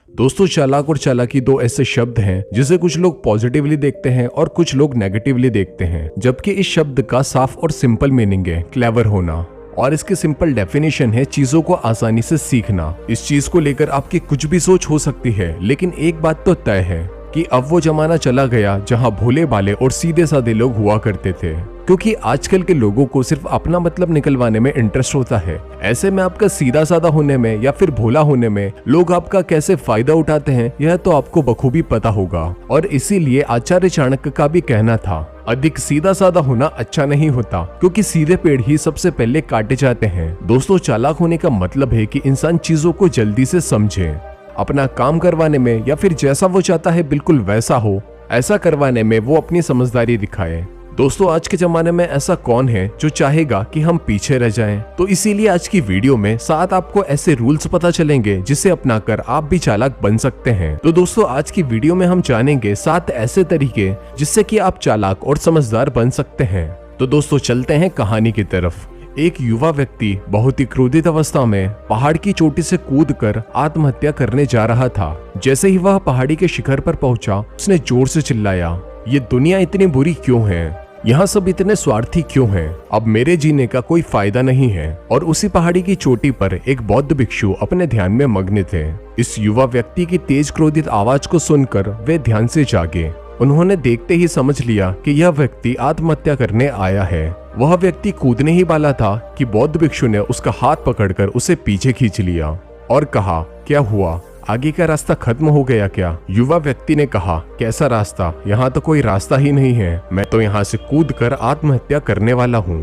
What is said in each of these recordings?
दोस्तों, चालाक और चालाकी दो ऐसे शब्द हैं जिसे कुछ लोग पॉजिटिवली देखते हैं और कुछ लोग नेगेटिवली देखते हैं, जबकि इस शब्द का साफ और सिंपल मीनिंग है क्लेवर होना, और इसकी सिंपल डेफिनेशन है चीजों को आसानी से सीखना। इस चीज को लेकर आपकी कुछ भी सोच हो सकती है, लेकिन एक बात तो तय है कि अब वो जमाना चला गया जहां भोले भाले और सीधे साधे लोग हुआ करते थे, क्योंकि आजकल के लोगों को सिर्फ अपना मतलब निकलवाने में इंटरेस्ट होता है। ऐसे में आपका सीधा साधा होने में या फिर भोला होने में लोग आपका कैसे फायदा उठाते हैं, यह तो आपको बखूबी पता होगा। और इसीलिए आचार्य चाणक्य का भी कहना था, अधिक सीधा साधा होना अच्छा नहीं होता, क्योंकि सीधे पेड़ ही सबसे पहले काटे जाते हैं। दोस्तों, चालाक होने का मतलब है कि इंसान चीजों को जल्दी से समझे, अपना काम करवाने में या फिर जैसा वो चाहता है बिल्कुल वैसा हो, ऐसा करवाने में वो अपनी समझदारी दिखाए। दोस्तों, आज के जमाने में ऐसा कौन है जो चाहेगा कि हम पीछे रह जाएं? तो इसीलिए आज की वीडियो में 7 आपको ऐसे रूल्स पता चलेंगे जिसे अपनाकर आप भी चालाक बन सकते हैं। तो दोस्तों, आज की वीडियो में हम जानेंगे 7 ऐसे तरीके जिससे कि आप चालाक और समझदार बन सकते हैं। तो दोस्तों, चलते हैं कहानी की तरफ। एक युवा व्यक्ति बहुत ही क्रोधित अवस्था में पहाड़ की चोटी से कूदकर आत्महत्या करने जा रहा था। जैसे ही वह पहाड़ी के शिखर पर पहुंचा, उसने जोर से चिल्लाया, ये दुनिया इतनी बुरी क्यों है? यहाँ सब इतने स्वार्थी क्यों हैं? अब मेरे जीने का कोई फायदा नहीं है। और उसी पहाड़ी की चोटी पर एक बौद्ध भिक्षु अपने ध्यान में मग्न थे। इस युवा व्यक्ति की तेज क्रोधित आवाज को सुनकर वे ध्यान से जागे। उन्होंने देखते ही समझ लिया कि यह व्यक्ति आत्महत्या करने आया है। वह व्यक्ति कूदने ही वाला था कि बौद्ध भिक्षु ने उसका हाथ पकड़कर उसे पीछे खींच लिया और कहा, क्या हुआ? आगे का रास्ता खत्म हो गया क्या? युवा व्यक्ति ने कहा, कैसा रास्ता? यहाँ तो कोई रास्ता ही नहीं है। मैं तो यहाँ से कूदकर आत्महत्या करने वाला हूँ।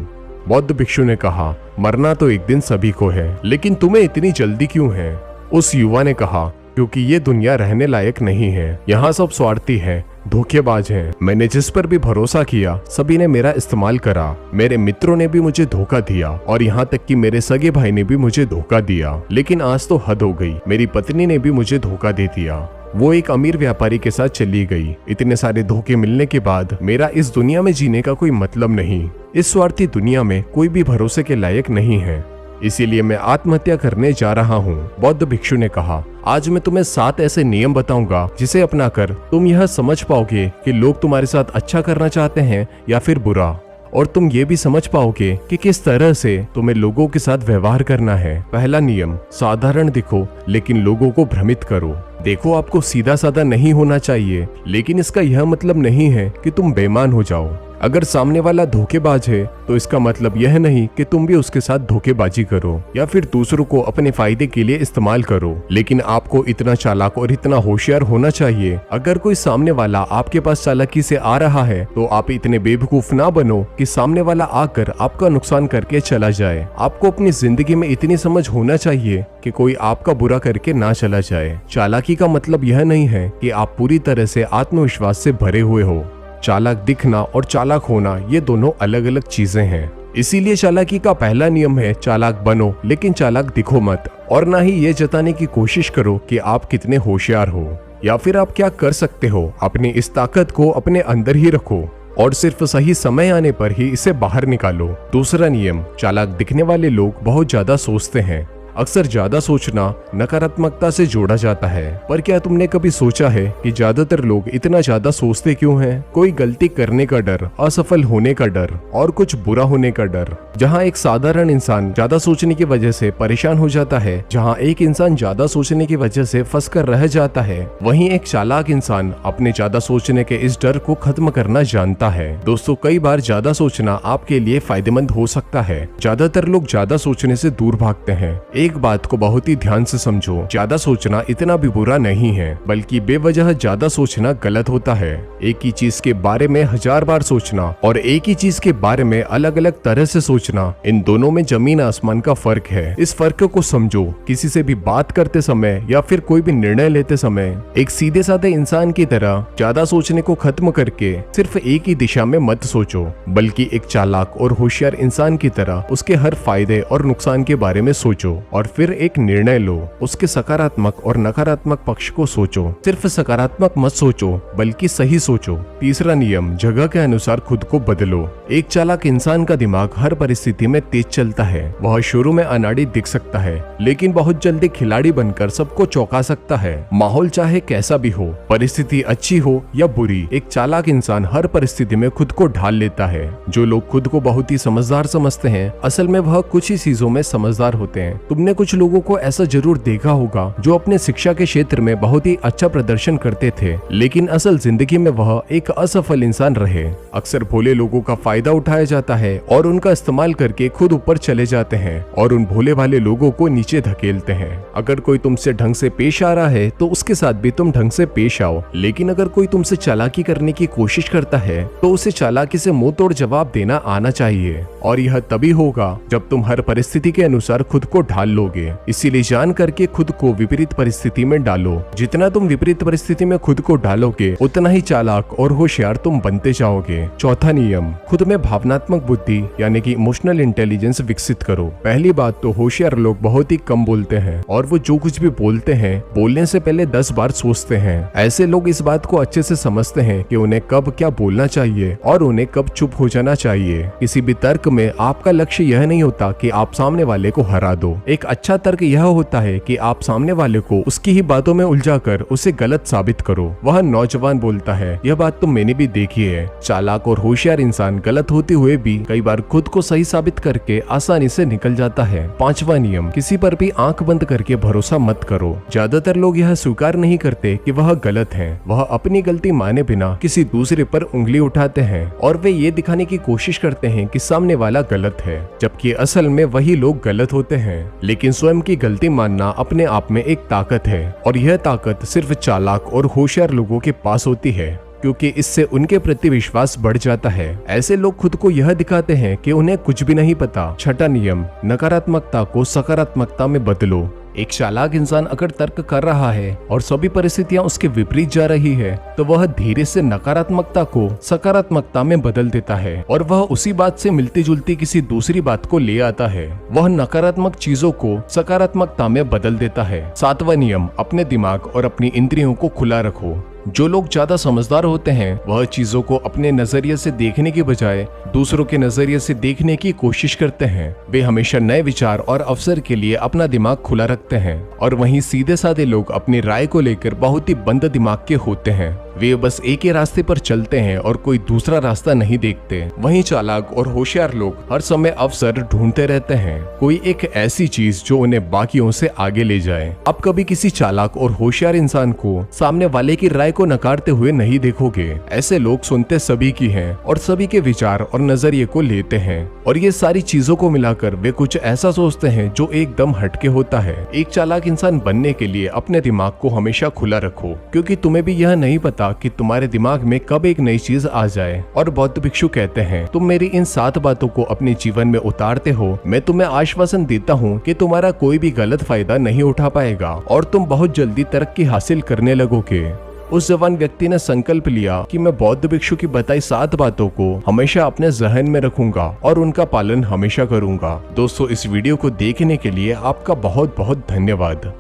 बौद्ध भिक्षु ने कहा, मरना तो एक दिन सभी को है, लेकिन तुम्हें इतनी जल्दी क्यों है? उस युवा ने कहा, क्योंकि ये दुनिया रहने लायक नहीं है। यहाँ सब स्वार्थी है, धोखेबाज हैं। मैंने जिस पर भी भरोसा किया सभी ने मेरा इस्तेमाल करा। मेरे मित्रों ने भी मुझे धोखा दिया और यहाँ तक कि मेरे सगे भाई ने भी मुझे धोखा दिया। लेकिन आज तो हद हो गई, मेरी पत्नी ने भी मुझे धोखा दे दिया। वो एक अमीर व्यापारी के साथ चली गई। इतने सारे धोखे मिलने के बाद मेरा इस दुनिया में जीने का कोई मतलब नहीं। इस स्वार्थी दुनिया में कोई भी भरोसे के लायक नहीं है, इसीलिए मैं आत्महत्या करने जा रहा हूँ। बौद्ध भिक्षु ने कहा, आज मैं तुम्हें 7 ऐसे नियम बताऊंगा जिसे अपनाकर तुम यह समझ पाओगे कि लोग तुम्हारे साथ अच्छा करना चाहते हैं या फिर बुरा, और तुम ये भी समझ पाओगे कि किस तरह से तुम्हें लोगों के साथ व्यवहार करना है। पहला नियम, साधारण दिखो लेकिन लोगों को भ्रमित करो। देखो, आपको सीधा साधा नहीं होना चाहिए, लेकिन इसका यह मतलब नहीं है कि तुम बेईमान हो जाओ। अगर सामने वाला धोखेबाज है तो इसका मतलब यह नहीं कि तुम भी उसके साथ धोखेबाजी करो या फिर दूसरों को अपने फायदे के लिए इस्तेमाल करो। लेकिन आपको इतना चालाक और इतना होशियार होना चाहिए, अगर कोई सामने वाला आपके पास चालाकी से आ रहा है तो आप इतने बेवकूफ ना बनो कि सामने वाला आकर आपका नुकसान करके चला जाए। आपको अपनी जिंदगी में इतनी समझ होना चाहिए कि कोई आपका बुरा करके ना चला जाए। चालाकी का मतलब यह नहीं है कि आप पूरी तरह से आत्मविश्वास से भरे हुए हो। चालाक दिखना और चालाक होना ये दोनों अलग अलग चीजें हैं। इसीलिए चालाकी का पहला नियम है, चालाक बनो लेकिन चालाक दिखो मत, और ना ही ये जताने की कोशिश करो कि आप कितने होशियार हो या फिर आप क्या कर सकते हो। अपनी इस ताकत को अपने अंदर ही रखो और सिर्फ सही समय आने पर ही इसे बाहर निकालो। दूसरा नियम, चालाक दिखने वाले लोग बहुत ज्यादा सोचते हैं। अक्सर ज्यादा सोचना नकारात्मकता से जोड़ा जाता है, पर क्या तुमने कभी सोचा है कि ज्यादातर लोग इतना ज्यादा सोचते क्यों हैं? कोई गलती करने का डर, असफल होने का डर और कुछ बुरा होने का डर। जहां एक साधारण इंसान ज्यादा सोचने की वजह से परेशान हो जाता है, जहां एक इंसान ज्यादा सोचने की वजह से फंस कर रह जाता है, वहीं एक चालाक इंसान अपने ज्यादा सोचने के इस डर को खत्म करना जानता है। दोस्तों, कई बार ज्यादा सोचना आपके लिए फायदेमंद हो सकता है। ज्यादातर लोग ज्यादा सोचने से दूर भागते हैं। एक बात को बहुत ही ध्यान से समझो, ज्यादा सोचना इतना भी बुरा नहीं है, बल्कि बेवजह ज्यादा सोचना गलत होता है। एक ही चीज के बारे में 1000 बार सोचना और एक ही चीज के बारे में अलग अलग तरह से सोचना, इन दोनों में जमीन आसमान का फर्क है। इस फर्क को समझो। किसी से भी बात करते समय या फिर कोई भी निर्णय लेते समय एक सीधे साधे इंसान की तरह ज्यादा सोचने को खत्म करके सिर्फ एक ही दिशा में मत सोचो, बल्कि एक चालाक और होशियार इंसान की तरह उसके हर फायदे और नुकसान के बारे में सोचो। और फिर एक निर्णय लो। उसके सकारात्मक और नकारात्मक पक्ष को सोचो। सिर्फ सकारात्मक मत सोचो बल्कि सही सोचो। तीसरा नियम, जगह के अनुसार खुद को बदलो। एक चालाक इंसान का दिमाग हर परिस्थिति में तेज चलता है। वह शुरू में अनाड़ी दिख सकता है लेकिन बहुत जल्दी खिलाड़ी बनकर सबको चौंका सकता है। माहौल चाहे कैसा भी हो, परिस्थिति अच्छी हो या बुरी, एक चालाक इंसान हर परिस्थिति में खुद को ढाल लेता है। जो लोग खुद को बहुत ही समझदार समझते हैं, असल में वह कुछ ही चीजों में समझदार होते हैं। तुमने कुछ लोगों को ऐसा जरूर देखा होगा जो अपने शिक्षा के क्षेत्र में बहुत ही अच्छा प्रदर्शन करते थे लेकिन असल जिंदगी में वह एक असफल इंसान रहे। अक्सर भोले लोगों का फायदा उठाया जाता है और उनका इस्तेमाल करके खुद ऊपर चले जाते हैं और उन भोले भाले लोगों को नीचे धकेलते हैं। अगर कोई तुमसे ढंग से पेश आ रहा है तो उसके साथ भी तुम ढंग से पेश आओ, लेकिन अगर कोई तुमसे चालाकी करने की कोशिश करता है तो उसे चालाकी से मुंह तोड़ जवाब देना आना चाहिए। और यह तभी होगा जब तुम हर परिस्थिति के अनुसार खुद को ढाल लोगे। इसीलिए जान करके खुद को विपरीत परिस्थिति में डालो। जितना तुम विपरीत परिस्थिति में खुद को डालोगे उतना ही चालाक और होशियार तुम बनते जाओगे। चौथा नियम, खुद में भावनात्मक बुद्धि यानी कि इमोशनल इंटेलिजेंस विकसित करो। पहली बात तो होशियार लोग बहुत ही कम बोलते हैं और वो जो कुछ भी बोलते हैं बोलने से पहले 10 बार सोचते हैं। ऐसे लोग इस बात को अच्छे से समझते हैं कि उन्हें कब क्या बोलना चाहिए और उन्हें कब चुप हो जाना चाहिए। किसी भी तर्क में आपका लक्ष्य यह नहीं होता कि आप सामने वाले को हरा दो। एक अच्छा तर्क यह होता है कि आप सामने वाले को उसकी ही बातों में उलझाकर उसे गलत साबित करो। वह नौजवान बोलता है, यह बात तो मैंने भी देखी है। चालाक और होशियार इंसान गलत होते हुए भी कई बार खुद को सही साबित करके आसानी से निकल जाता है। पांचवा नियम, किसी पर भी आंख बंद करके भरोसा मत करो। ज्यादातर लोग यह स्वीकार नहीं करते कि वह गलत है। वह अपनी गलती माने बिना किसी दूसरे पर उंगली उठाते हैं और वे ये दिखाने की कोशिश करते हैं कि सामने वाला गलत है, जबकि असल में वही लोग गलत होते हैं। लेकिन स्वयं की गलती मानना अपने आप में एक ताकत है और यह ताकत सिर्फ चालाक और होशियार लोगों के पास होती है, क्योंकि इससे उनके प्रति विश्वास बढ़ जाता है। ऐसे लोग खुद को यह दिखाते हैं कि उन्हें कुछ भी नहीं पता। छठा नियम, नकारात्मकता को सकारात्मकता में बदलो। एक चालाक इंसान अगर तर्क कर रहा है और सभी परिस्थितियां उसके विपरीत जा रही है तो वह धीरे से नकारात्मकता को सकारात्मकता में बदल देता है और वह उसी बात से मिलती जुलती किसी दूसरी बात को ले आता है। वह नकारात्मक चीजों को सकारात्मकता में बदल देता है। सातवां नियम, अपने दिमाग और अपनी इंद्रियों को खुला रखो। जो लोग ज्यादा समझदार होते हैं वह चीजों को अपने नजरिए से देखने के बजाय दूसरों के नजरिए से देखने की कोशिश करते हैं। वे हमेशा नए विचार और अवसर के लिए अपना दिमाग खुला रखते हैं और वहीं सीधे साधे लोग अपनी राय को लेकर बहुत ही बंद दिमाग के होते हैं। वे बस एक ही रास्ते पर चलते हैं और कोई दूसरा रास्ता नहीं देखते। वहीं चालाक और होशियार लोग हर समय अवसर ढूंढते रहते हैं, कोई एक ऐसी चीज जो उन्हें बाकियों से आगे ले जाए। अब कभी किसी चालाक और होशियार इंसान को सामने वाले की राय को नकारते हुए नहीं देखोगे। ऐसे लोग सुनते सभी की हैं और सभी के विचार और नजरिए को लेते हैं और ये सारी चीजों को मिलाकर वे कुछ ऐसा सोचते हैं जो एकदम हटके होता है। एक चालाक इंसान बनने के लिए अपने दिमाग को हमेशा खुला रखो, क्योंकि तुम्हें भी यह नहीं पता कि तुम्हारे दिमाग में कब एक नई चीज आ जाए। और बौद्ध भिक्षु कहते हैं, तुम मेरी इन 7 बातों को अपने जीवन में उतारते हो, मैं तुम्हें आश्वासन देता हूँ कि तुम्हारा कोई भी गलत फायदा नहीं उठा पाएगा और तुम बहुत जल्दी तरक्की हासिल करने लगोगे। उस जवान व्यक्ति ने संकल्प लिया कि मैं बौद्ध भिक्षु की बताई 7 बातों को हमेशा अपने जहन में रखूंगा और उनका पालन हमेशा करूंगा। दोस्तों, इस वीडियो को देखने के लिए आपका बहुत बहुत धन्यवाद।